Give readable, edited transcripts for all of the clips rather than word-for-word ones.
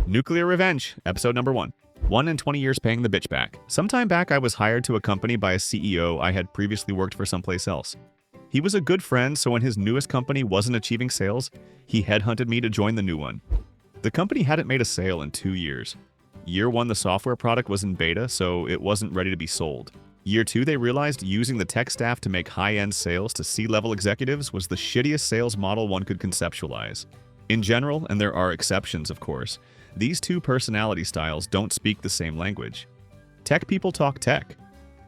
Nuclear Revenge, episode number 1. 1 in 20 years paying the bitch back. Sometime back, I was hired to a company by a CEO I had previously worked for someplace else. He was a good friend, so when his newest company wasn't achieving sales, he headhunted me to join the new one. The company hadn't made a sale in 2 years. Year 1, the software product was in beta, so it wasn't ready to be sold. Year 2, they realized using the tech staff to make high-end sales to C-level executives was the shittiest sales model one could conceptualize. In general, and there are exceptions of course, these two personality styles don't speak the same language. Tech people talk tech.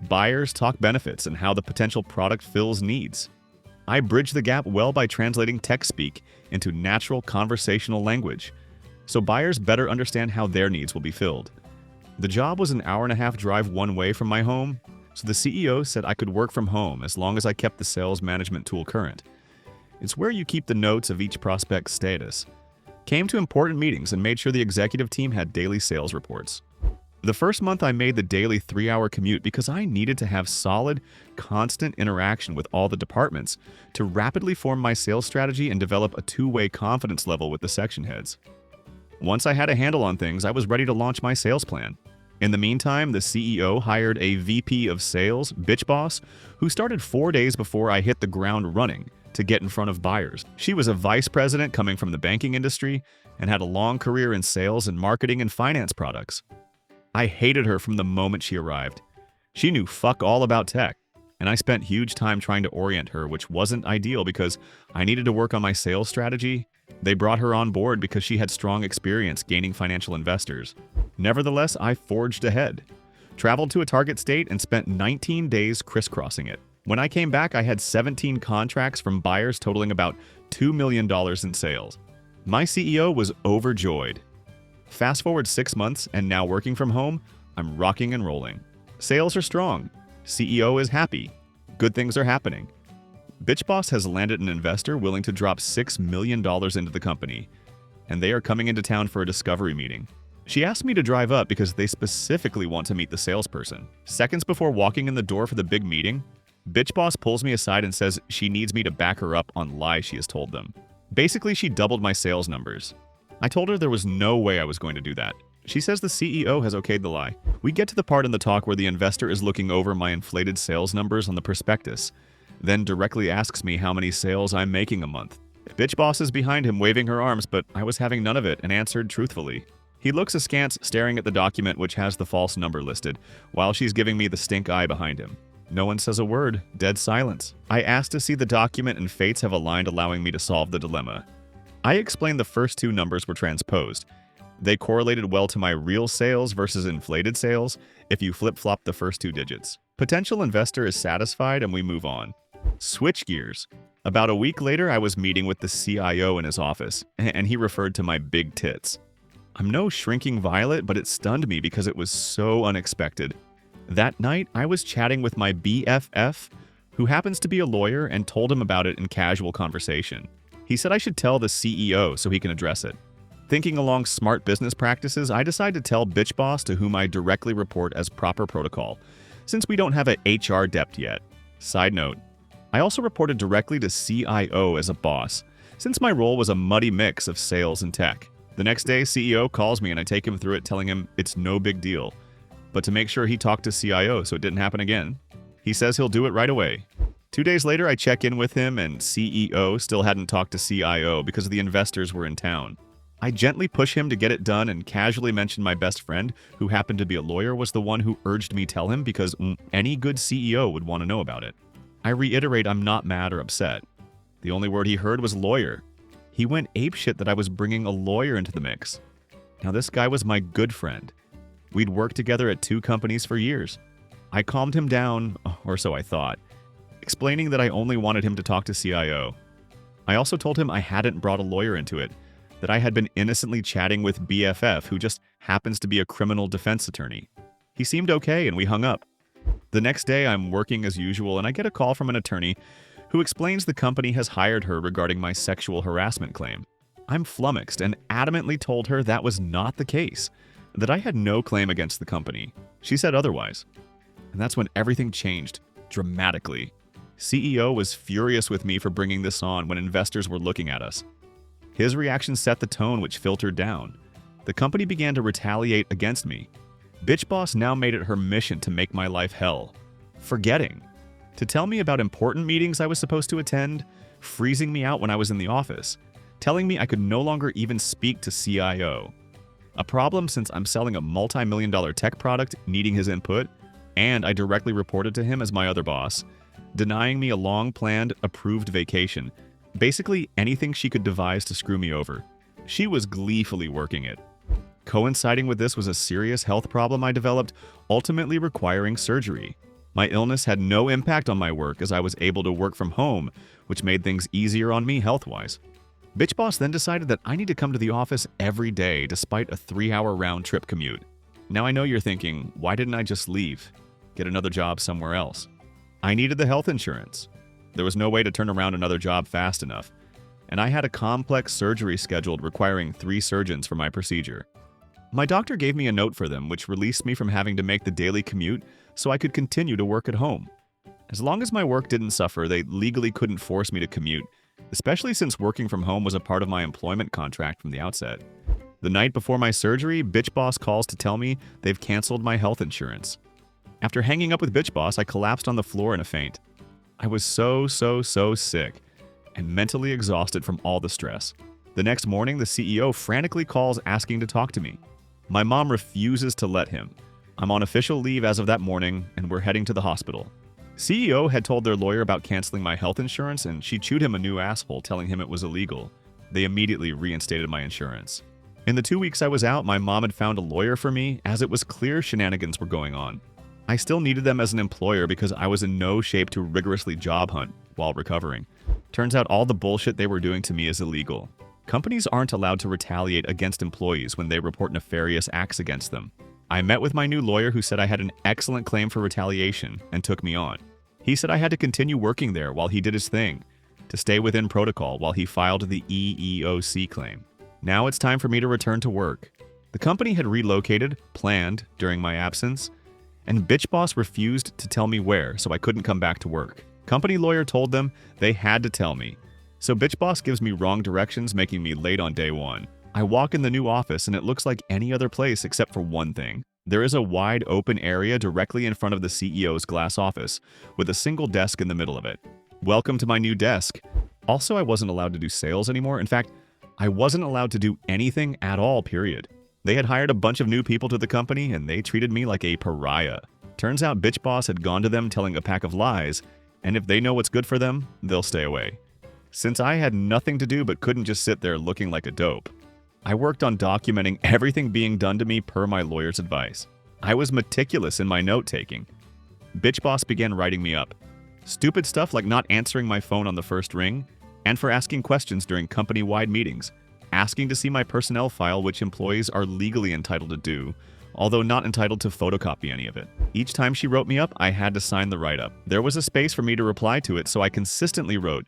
Buyers talk benefits and how the potential product fills needs. I bridge the gap well by translating tech speak into natural conversational language, so buyers better understand how their needs will be filled. The job was an hour-and-a-half drive one way from my home, so the CEO said I could work from home as long as I kept the sales management tool current. It's where you keep the notes of each prospect's status. Came to important meetings and made sure the executive team had daily sales reports. The first month I made the daily 3-hour commute because I needed to have solid, constant interaction with all the departments to rapidly form my sales strategy and develop a two-way confidence level with the section heads. Once I had a handle on things, I was ready to launch my sales plan. In the meantime, the CEO hired a VP of sales, bitch boss, who started 4 days before I hit the ground running to get in front of buyers. She was a vice president coming from the banking industry and had a long career in sales and marketing and finance products. I hated her from the moment she arrived. She knew fuck all about tech, and I spent huge time trying to orient her, which wasn't ideal because I needed to work on my sales strategy. They brought her on board because she had strong experience gaining financial investors. Nevertheless, I forged ahead, traveled to a target state, and spent 19 days crisscrossing it. When I came back, I had 17 contracts from buyers totaling about $2 million in sales. My CEO was overjoyed. Fast forward 6 months, and now working from home, I'm rocking and rolling. Sales are strong. CEO is happy. Good things are happening. Bitch Boss has landed an investor willing to drop $6 million into the company, and they are coming into town for a discovery meeting. She asked me to drive up because they specifically want to meet the salesperson. Seconds before walking in the door for the big meeting, Bitch Boss pulls me aside and says she needs me to back her up on lies she has told them. Basically, she doubled my sales numbers. I told her there was no way I was going to do that. She says the CEO has okayed the lie. We get to the part in the talk where the investor is looking over my inflated sales numbers on the prospectus, then directly asks me how many sales I'm making a month. Bitch Boss is behind him waving her arms, but I was having none of it and answered truthfully. He looks askance, staring at the document which has the false number listed, while she's giving me the stink eye behind him. No one says a word, dead silence. I asked to see the document and fates have aligned, allowing me to solve the dilemma. I explained the first 2 numbers were transposed. They correlated well to my real sales versus inflated sales if you flip-flop the first 2 digits. Potential investor is satisfied and we move on. Switch gears. About a week later, I was meeting with the CIO in his office, and he referred to my big tits. I'm no shrinking violet, but it stunned me because it was so unexpected. That night, I was chatting with my BFF, who happens to be a lawyer, and told him about it in casual conversation. He said I should tell the CEO so he can address it. Thinking along smart business practices, I decided to tell Bitch Boss, to whom I directly report as proper protocol, since we don't have an HR depth yet. Side note, I also reported directly to CIO as a boss, since my role was a muddy mix of sales and tech. The next day, CEO calls me and I take him through it, telling him it's no big deal, but to make sure he talked to CIO so it didn't happen again. He says he'll do it right away. 2 days later, I check in with him and CEO still hadn't talked to CIO because the investors were in town. I gently push him to get it done and casually mention my best friend, who happened to be a lawyer, was the one who urged me tell him because any good CEO would want to know about it. I reiterate I'm not mad or upset. The only word he heard was lawyer. He went apeshit that I was bringing a lawyer into the mix. Now this guy was my good friend. We'd worked together at 2 companies for years. I calmed him down, or so I thought, explaining that I only wanted him to talk to CIO. I also told him I hadn't brought a lawyer into it, that I had been innocently chatting with BFF, who just happens to be a criminal defense attorney. He seemed okay and we hung up. The next day, I'm working as usual and I get a call from an attorney who explains the company has hired her regarding my sexual harassment claim. I'm flummoxed and adamantly told her that was not the case, that I had no claim against the company. She said otherwise. And that's when everything changed, dramatically. CEO was furious with me for bringing this on when investors were looking at us. His reaction set the tone, which filtered down. The company began to retaliate against me. Bitch boss now made it her mission to make my life hell. Forgetting to tell me about important meetings I was supposed to attend, freezing me out when I was in the office, telling me I could no longer even speak to CIO. A problem since I'm selling a multi-million-dollar tech product needing his input, and I directly reported to him as my other boss, denying me a long-planned, approved vacation. Basically anything she could devise to screw me over. She was gleefully working it. Coinciding with this was a serious health problem I developed, ultimately requiring surgery. My illness had no impact on my work as I was able to work from home, which made things easier on me health-wise. Bitch boss then decided that I need to come to the office every day despite a 3-hour round-trip commute. Now I know you're thinking, why didn't I just leave? Get another job somewhere else? I needed the health insurance. There was no way to turn around another job fast enough. And I had a complex surgery scheduled requiring 3 surgeons for my procedure. My doctor gave me a note for them, which released me from having to make the daily commute so I could continue to work at home. As long as my work didn't suffer, they legally couldn't force me to commute, especially since working from home was a part of my employment contract from the outset. The night before my surgery, Bitch Boss calls to tell me they've canceled my health insurance. After hanging up with Bitch Boss, I collapsed on the floor in a faint. I was so sick and mentally exhausted from all the stress. The next morning, the CEO frantically calls asking to talk to me. My mom refuses to let him. I'm on official leave as of that morning, and we're heading to the hospital. CEO had told their lawyer about canceling my health insurance, and she chewed him a new asshole telling him it was illegal. They immediately reinstated my insurance. In the 2 weeks I was out, my mom had found a lawyer for me, as it was clear shenanigans were going on. I still needed them as an employer because I was in no shape to rigorously job hunt while recovering. Turns out all the bullshit they were doing to me is illegal. Companies aren't allowed to retaliate against employees when they report nefarious acts against them. I met with my new lawyer who said I had an excellent claim for retaliation and took me on. He said I had to continue working there while he did his thing, to stay within protocol while he filed the EEOC claim. Now it's time for me to return to work. The company had relocated, planned, during my absence, and Bitch Boss refused to tell me where, so I couldn't come back to work. Company lawyer told them they had to tell me. So Bitch Boss gives me wrong directions, making me late on day 1. I walk in the new office and it looks like any other place except for one thing. There is a wide open area directly in front of the CEO's glass office, with a single desk in the middle of it. Welcome to my new desk. Also, I wasn't allowed to do sales anymore. In fact, I wasn't allowed to do anything at all, period. They had hired a bunch of new people to the company and they treated me like a pariah. Turns out Bitch Boss had gone to them telling a pack of lies, and if they know what's good for them, they'll stay away. Since I had nothing to do but couldn't just sit there looking like a dope, I worked on documenting everything being done to me per my lawyer's advice. I was meticulous in my note-taking. Bitch Boss began writing me up. Stupid stuff like not answering my phone on the first ring, and for asking questions during company-wide meetings, asking to see my personnel file, which employees are legally entitled to do, although not entitled to photocopy any of it. Each time she wrote me up, I had to sign the write-up. There was a space for me to reply to it, so I consistently wrote,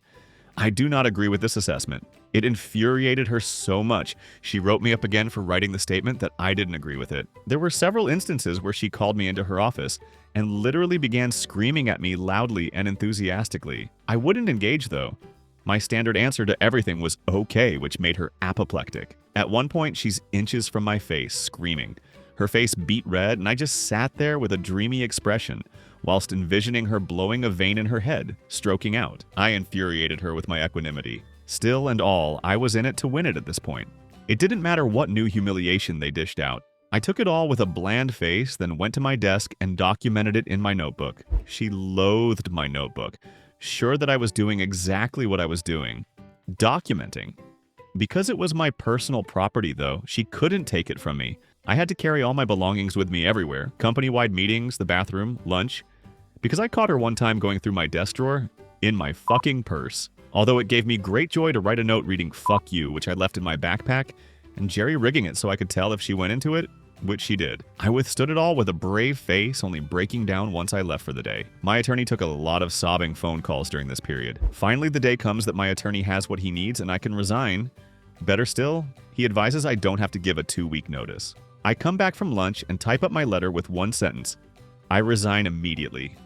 "I do not agree with this assessment." It infuriated her so much, she wrote me up again for writing the statement that I didn't agree with it. There were several instances where she called me into her office and literally began screaming at me loudly and enthusiastically. I wouldn't engage though. My standard answer to everything was okay, which made her apoplectic. At one point, she's inches from my face, screaming. Her face beat red, and I just sat there with a dreamy expression, whilst envisioning her blowing a vein in her head, stroking out. I infuriated her with my equanimity. Still and all, I was in it to win it at this point. It didn't matter what new humiliation they dished out. I took it all with a bland face, then went to my desk and documented it in my notebook. She loathed my notebook, sure that I was doing exactly what I was doing. Documenting. Because it was my personal property, though, she couldn't take it from me. I had to carry all my belongings with me everywhere, company-wide meetings, the bathroom, lunch. Because I caught her one time going through my desk drawer, in my fucking purse. Although it gave me great joy to write a note reading "fuck you," which I left in my backpack, and jerry-rigging it so I could tell if she went into it, which she did. I withstood it all with a brave face, only breaking down once I left for the day. My attorney took a lot of sobbing phone calls during this period. Finally, the day comes that my attorney has what he needs and I can resign. Better still, he advises I don't have to give a 2-week notice. I come back from lunch and type up my letter with one sentence. I resign immediately.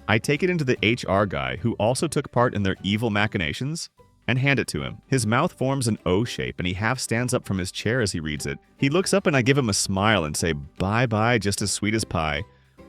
I take it into the HR guy, who also took part in their evil machinations, and hand it to him. His mouth forms an O shape and he half stands up from his chair as he reads it. He looks up and I give him a smile and say bye-bye just as sweet as pie.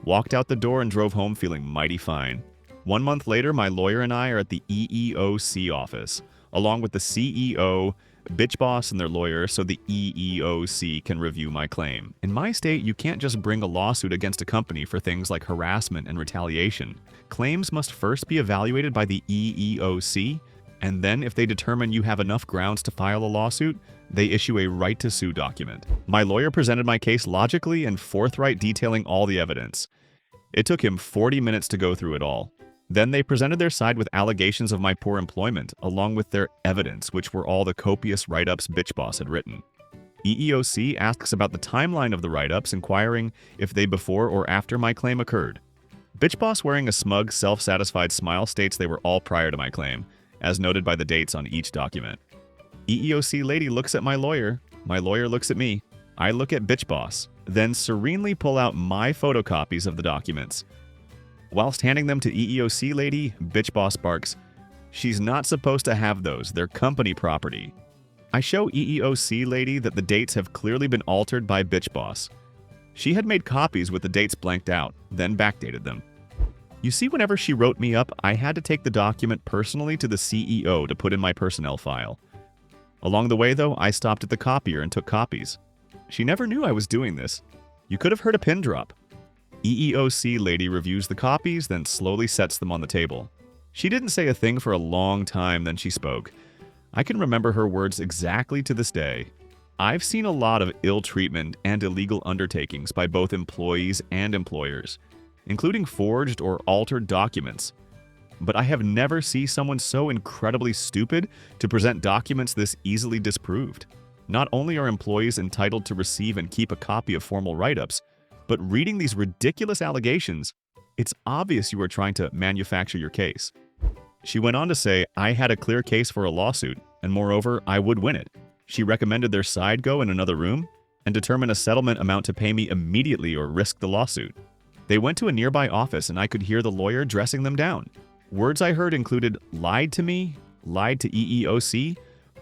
Walked out the door and drove home feeling mighty fine. 1 month later, my lawyer and I are at the EEOC office, along with the CEO, bitch boss, and their lawyer, so the EEOC can review my claim. In my state, you can't just bring a lawsuit against a company for things like harassment and retaliation. Claims must first be evaluated by the EEOC, and then if they determine you have enough grounds to file a lawsuit, they issue a right to sue document. My lawyer presented my case logically and forthright, detailing all the evidence. It took him 40 minutes to go through it all. Then they presented their side with allegations of my poor employment, along with their evidence, which were all the copious write-ups bitch boss had written. EEOC asks about the timeline of the write-ups, inquiring if they before or after my claim occurred. Bitch boss, wearing a smug, self-satisfied smile, states they were all prior to my claim, as noted by the dates on each document. EEOC lady looks at my lawyer looks at me, I look at bitch boss, then serenely pull out my photocopies of the documents. Whilst handing them to EEOC lady, bitch boss barks, "She's not supposed to have those, they're company property." I show EEOC lady that the dates have clearly been altered by bitch boss. She had made copies with the dates blanked out, then backdated them. You see, whenever she wrote me up, I had to take the document personally to the CEO to put in my personnel file. Along the way, though, I stopped at the copier and took copies. She never knew I was doing this. You could have heard a pin drop. EEOC lady reviews the copies, then slowly sets them on the table. She didn't say a thing for a long time, then she spoke. I can remember her words exactly to this day. I've seen a lot of ill treatment and illegal undertakings by both employees and employers, including forged or altered documents. But I have never seen someone so incredibly stupid to present documents this easily disproved. Not only are employees entitled to receive and keep a copy of formal write-ups, but reading these ridiculous allegations, it's obvious you are trying to manufacture your case. She went on to say I had a clear case for a lawsuit, and moreover, I would win it. She recommended their side go in another room and determine a settlement amount to pay me immediately or risk the lawsuit. They went to a nearby office and I could hear the lawyer dressing them down. Words I heard included lied to me, lied to EEOC,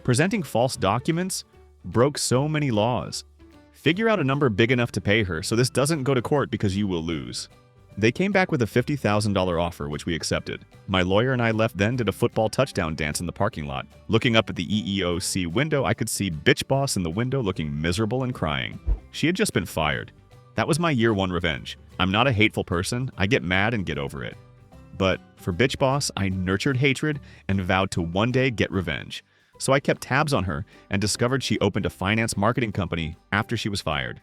presenting false documents, broke so many laws. Figure out a number big enough to pay her so this doesn't go to court because you will lose. They came back with a $50,000 offer, which we accepted. My lawyer and I left, then did a football touchdown dance in the parking lot. Looking up at the EEOC window, I could see bitch boss in the window looking miserable and crying. She had just been fired. That was my year one revenge. I'm not a hateful person. I get mad and get over it. But for bitch boss, I nurtured hatred and vowed to one day get revenge. So I kept tabs on her and discovered she opened a finance marketing company after she was fired.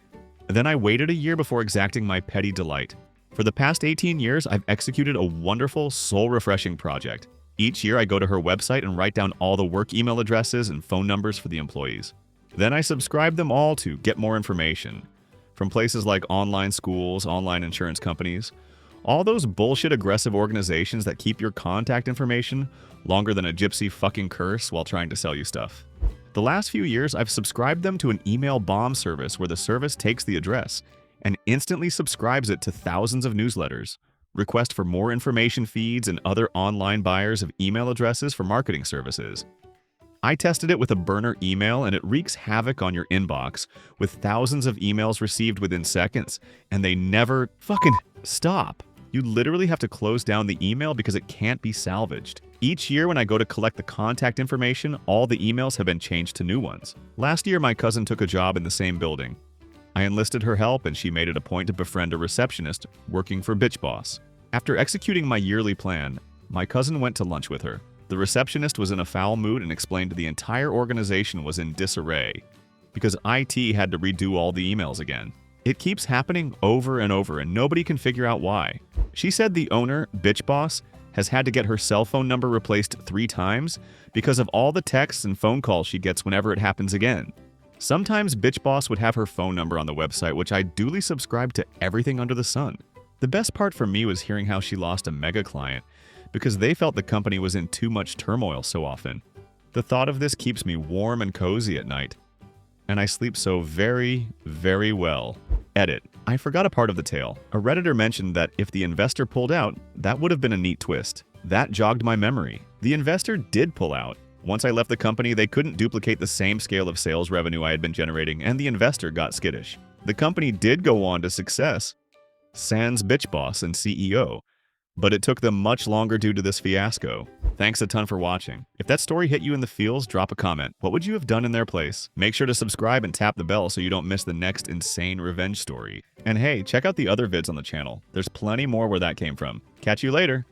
Then I waited a year before exacting my petty delight. For the past 18 years, I've executed a wonderful, soul-refreshing project. Each year, I go to her website and write down all the work email addresses and phone numbers for the employees. Then I subscribe them all to get more information. From places like online schools, online insurance companies, all those bullshit aggressive organizations that keep your contact information longer than a gypsy fucking curse while trying to sell you stuff. The last few years, I've subscribed them to an email bomb service where the service takes the address and instantly subscribes it to thousands of newsletters, request for more information feeds, and other online buyers of email addresses for marketing services. I tested it with a burner email and it wreaks havoc on your inbox with thousands of emails received within seconds, and they never fucking stop. You literally have to close down the email because it can't be salvaged. Each year when I go to collect the contact information, all the emails have been changed to new ones. Last year, my cousin took a job in the same building. I enlisted her help and she made it a point to befriend a receptionist working for bitch boss. After executing my yearly plan, my cousin went to lunch with her. The receptionist was in a foul mood and explained the entire organization was in disarray because IT had to redo all the emails again. It keeps happening over and over and nobody can figure out why. She said the owner, bitch boss, has had to get her cell phone number replaced 3 times because of all the texts and phone calls she gets whenever it happens again. Sometimes bitch boss would have her phone number on the website, which I duly subscribed to everything under the sun. The best part for me was hearing how she lost a mega client because they felt the company was in too much turmoil so often. The thought of this keeps me warm and cozy at night, and I sleep so very, very well. Edit. I forgot a part of the tale. A Redditor mentioned that if the investor pulled out, that would have been a neat twist. That jogged my memory. The investor did pull out, Once I left the company, they couldn't duplicate the same scale of sales revenue I had been generating, and the investor got skittish. The company did go on to success, sans bitch boss and CEO, but it took them much longer due to this fiasco. Thanks a ton for watching. If that story hit you in the feels, drop a comment. What would you have done in their place? Make sure to subscribe and tap the bell so you don't miss the next insane revenge story. And hey, check out the other vids on the channel. There's plenty more where that came from. Catch you later!